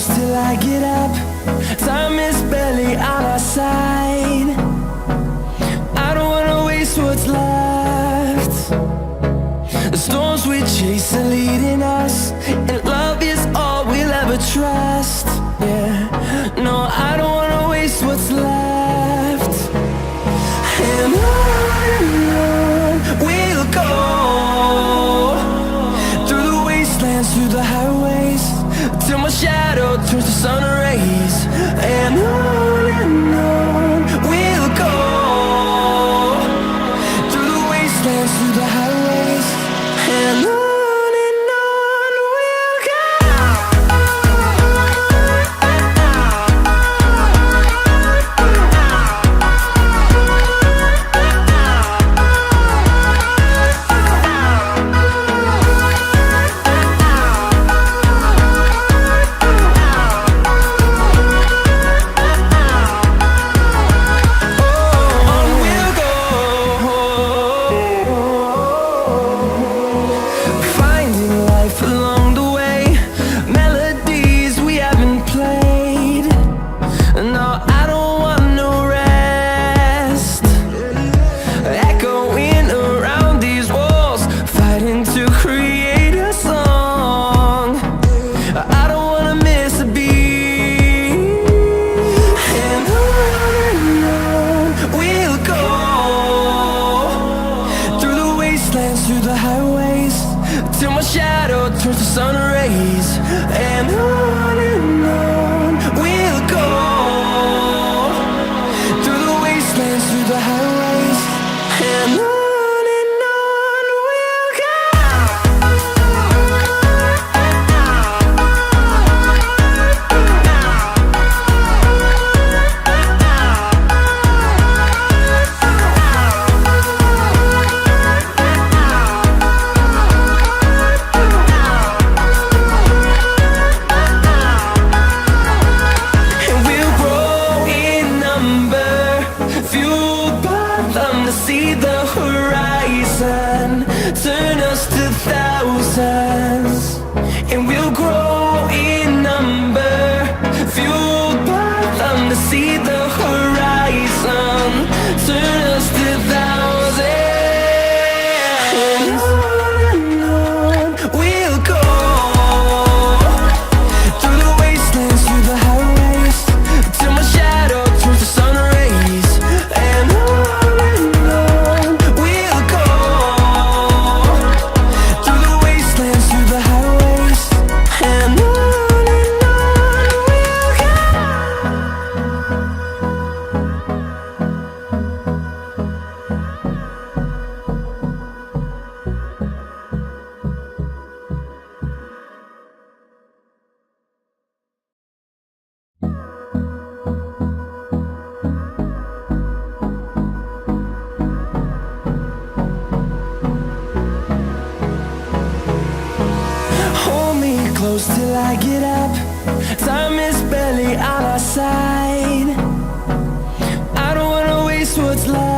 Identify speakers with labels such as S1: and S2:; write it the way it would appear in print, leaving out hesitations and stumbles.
S1: close till I get up. Time is barely on our side. I don't wanna waste what's left. The storms we chase are leading us, and love is all we'll ever trust. Yeah, no, I don't wanna waste what's left. And on we'll go, through the wastelands, through the highways, till my shadow turns to sun rays. And on we'll go, through the wastelands, through the highways, and on. Through the highways, till my shadow turns to sun rays. And on we'll go, through the wastelands, through the highways, and on. See the horizon turn us to thousands, and we'll grow in number, fueled by them. To see the horizon turn us to thousands, and on we'll go, through the wastelands, through the highways, till my shadow turns to sun rays. And close till I get up. Time is barely on our side. I don't wanna waste what's left.